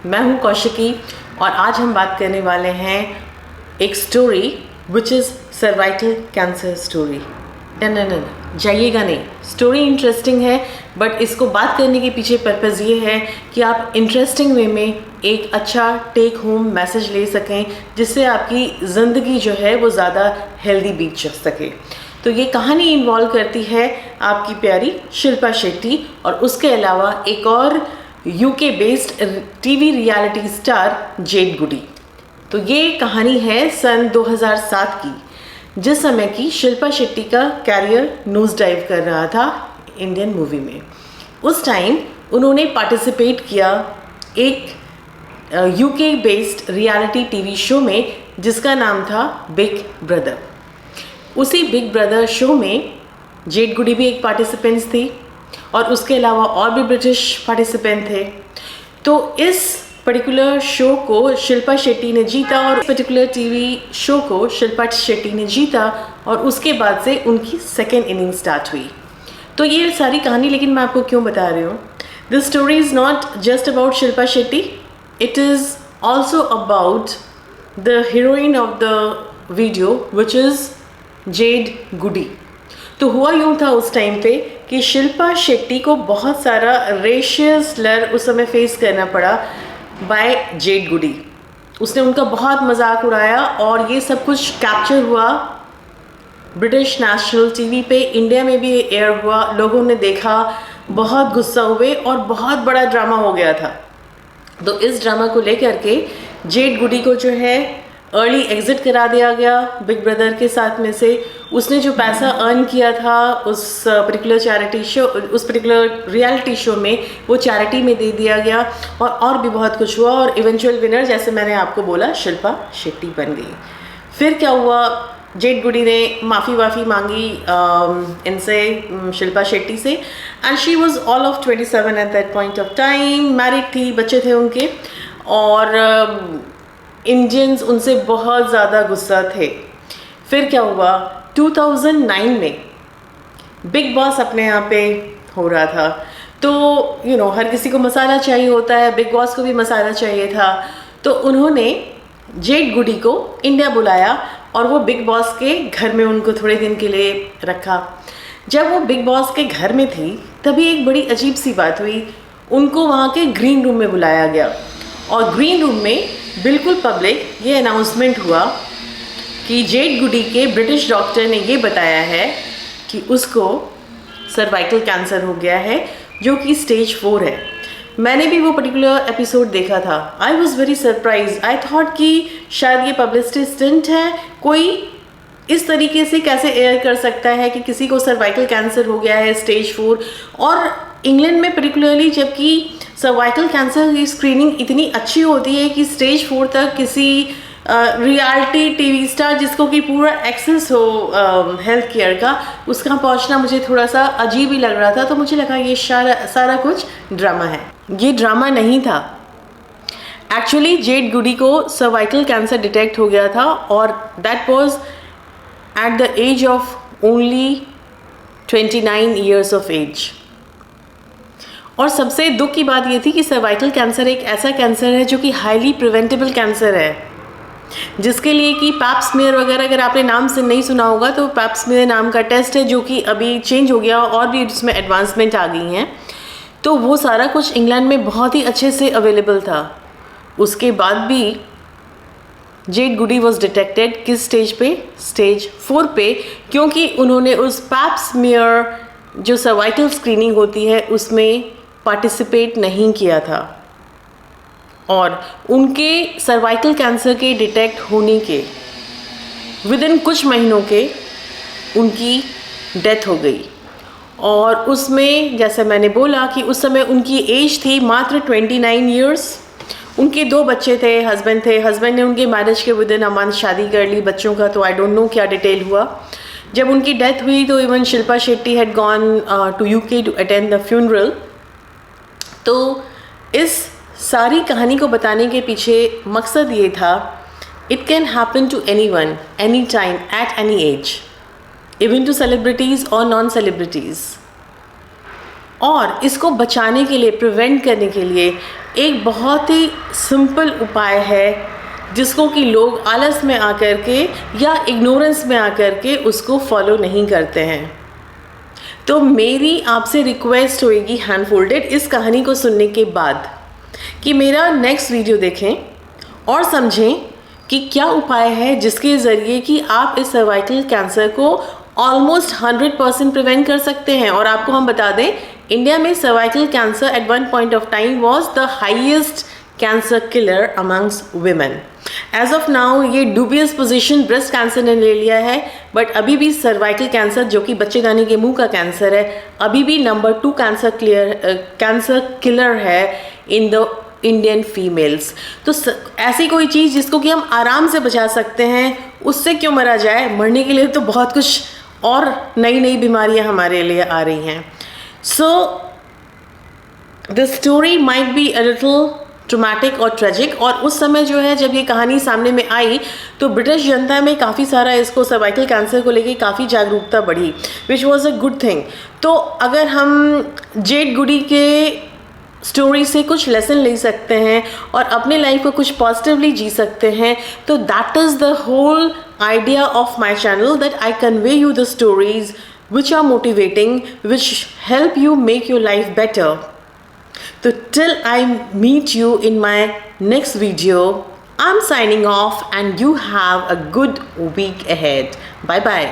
मैं हूँ कौशिकी और आज हम बात करने वाले हैं एक story which is cervical cancer story. न जाइएगा नहीं, स्टोरी इंटरेस्टिंग है बट इसको बात करने के पीछे पर्पज़ ये है कि आप इंटरेस्टिंग वे में एक अच्छा टेक होम मैसेज ले सकें जिससे आपकी ज़िंदगी जो है वो ज़्यादा हेल्दी बीत सके। तो ये कहानी इन्वॉल्व करती है आपकी प्यारी शिल्पा शेट्टी और उसके अलावा एक और UK based TV reality star Jade Goody. तो ये कहानी है सन 2007 की, जिस समय की शिल्पा शेट्टी का कैरियर नोज डाइव कर रहा था इंडियन मूवी में। उस टाइम उन्होंने पार्टिसिपेट किया एक UK based reality TV show में जिसका नाम था बिग ब्रदर। उसी बिग ब्रदर शो में जेड गुडी भी एक पार्टिसिपेंट्स थी और उसके अलावा और भी ब्रिटिश पार्टिसिपेंट थे। तो इस पर्टिकुलर शो को शिल्पा शेट्टी ने जीता और पर्टिकुलर टीवी शो को शिल्पा शेट्टी ने जीता और उसके बाद से उनकी सेकेंड इनिंग स्टार्ट हुई। तो ये सारी कहानी लेकिन मैं आपको क्यों बता रही हूँ, this story is not just about Shilpa Shetty, it is also about the heroine of the video which is Jade Goody. तो हुआ यूँ था उस टाइम पे कि शिल्पा शेट्टी को बहुत सारा रेशियल स्लर उस समय फेस करना पड़ा बाय जेड गुडी। उसने उनका बहुत मजाक उड़ाया और ये सब कुछ कैप्चर हुआ ब्रिटिश नेशनल टीवी पे, इंडिया में भी एयर हुआ, लोगों ने देखा, बहुत गुस्सा हुए और बहुत बड़ा ड्रामा हो गया था। तो इस ड्रामा को लेकर के जेड गुडी को जो है अर्ली एग्ज़िट करा दिया गया बिग ब्रदर के साथ में से। उसने जो पैसा अर्न किया था उस पर्टिकुलर चैरिटी शो, उस पर्टिकुलर रियलिटी शो में, वो चैरिटी में दे दिया गया और भी बहुत कुछ हुआ और इवेंचुअल विनर जैसे मैंने आपको बोला शिल्पा शेट्टी बन गई। फिर क्या हुआ, जेड गुडी ने माफ़ी मांगी इनसे, शिल्पा शेट्टी से, and she was all of 27 at that point of time, married थी, बच्चे थे उनके और इंडियंस उनसे बहुत ज़्यादा गुस्सा थे। फिर क्या हुआ, 2009 में बिग बॉस अपने यहाँ पे हो रहा था। तो हर किसी को मसाला चाहिए होता है, बिग बॉस को भी मसाला चाहिए था। तो उन्होंने जेड गुडी को इंडिया बुलाया और वो बिग बॉस के घर में उनको थोड़े दिन के लिए रखा। जब वो बिग बॉस के घर में थी तभी एक बड़ी अजीब सी बात हुई, उनको वहाँ के ग्रीन रूम में बुलाया गया और ग्रीन रूम में बिल्कुल पब्लिक ये अनाउंसमेंट हुआ कि जेड गुडी के ब्रिटिश डॉक्टर ने ये बताया है कि उसको सर्वाइकल कैंसर हो गया है जो कि स्टेज 4 है। मैंने भी वो पर्टिकुलर एपिसोड देखा था। I was very surprise. I thought कि शायद ये पब्लिसिटी स्टंट है, कोई इस तरीके से कैसे एयर कर सकता है कि किसी को सर्वाइकल कैंसर हो गया है स्टेज 4, और इंग्लैंड में पर्टिकुलरली जबकि सर्वाइकल कैंसर की स्क्रीनिंग इतनी अच्छी होती है कि स्टेज 4 तक किसी रियलिटी टीवी स्टार जिसको कि पूरा एक्सेस हो हेल्थ केयर का, उसका पहुंचना मुझे थोड़ा सा अजीब ही लग रहा था। तो मुझे लगा ये सारा कुछ ड्रामा है। ये ड्रामा नहीं था, एक्चुअली जेड गुडी को सर्वाइकल कैंसर डिटेक्ट हो गया था और that was at the age of only 29 years of age. और सबसे दुख की बात ये थी कि सर्वाइकल कैंसर एक ऐसा कैंसर है जो कि हाईली प्रिवेंटेबल कैंसर है, जिसके लिए कि पैप स्मीयर वगैरह अगर आपने नाम से नहीं सुना होगा तो पैप स्मीयर नाम का टेस्ट है जो कि अभी चेंज हो गया और भी उसमें एडवांसमेंट आ गई हैं। तो वो सारा कुछ इंग्लैंड में बहुत ही अच्छे से अवेलेबल था। उसके बाद भी जेड गुडी वॉज डिटेक्टेड किस स्टेज पे, स्टेज 4 पे, क्योंकि उन्होंने उस पैप स्मीयर जो सर्वाइकल स्क्रीनिंग होती है उसमें पार्टिसिपेट नहीं किया था और उनके सर्वाइकल कैंसर के डिटेक्ट होने के विदिन कुछ महीनों के उनकी डेथ हो गई। और उसमें जैसे मैंने बोला कि उस समय उनकी एज थी मात्र 29 ईयर्स। उनके 2 बच्चे थे, हस्बैंड ने उनके मैरिज के विदिन अ मंथ शादी कर ली बच्चों का, तो आई डोंट नो क्या डिटेल हुआ। जब उनकी डेथ हुई तो even Shilpa Shetty had gone to UK to attend the funeral. तो इस सारी कहानी को बताने के पीछे मकसद ये था, it can happen to anyone, any time, at any age, even to celebrities और नॉन सेलिब्रिटीज़। और इसको बचाने के लिए, प्रिवेंट करने के लिए एक बहुत ही सिंपल उपाय है जिसको कि लोग आलस में आकर के या इग्नोरेंस में आकर के उसको फॉलो नहीं करते हैं। तो मेरी आपसे रिक्वेस्ट होएगी हैंड फोल्डेड इस कहानी को सुनने के बाद कि मेरा नेक्स्ट वीडियो देखें और समझें कि क्या उपाय है जिसके ज़रिए कि आप इस सर्वाइकल कैंसर को ऑलमोस्ट 100% प्रिवेंट कर सकते हैं। और आपको हम बता दें, इंडिया में cervical cancer at one point of time was the highest cancer killer amongst women. As of now ये डूबियस पोजीशन ब्रेस्ट कैंसर ने ले लिया है, बट अभी भी सर्वाइकल कैंसर जो कि बच्चेदानी के मुंह का कैंसर है, अभी भी नंबर 2 कैंसर किलर है इन द इंडियन फीमेल्स। तो ऐसी कोई चीज़ जिसको कि हम आराम से बचा सकते हैं, उससे क्यों मरा जाए। मरने के लिए तो बहुत कुछ और नई नई बीमारियां हमारे लिए आ रही हैं। So the story might be a little traumatic और ट्रेजिक। और उस समय जो है जब ये कहानी सामने में आई तो ब्रिटिश जनता में काफ़ी सारा इसको सर्वाइकल कैंसर को लेके काफ़ी जागरूकता बढ़ी, which was a good thing. तो अगर हम जेड गुडी के स्टोरी से कुछ लेसन ले सकते हैं और अपने लाइफ को कुछ पॉजिटिवली जी सकते हैं, तो that is the whole idea of my channel, that I convey you the stories which are motivating, which help you make your life better. So till I meet you in my next video, I'm signing off and you have a good week ahead. Bye bye.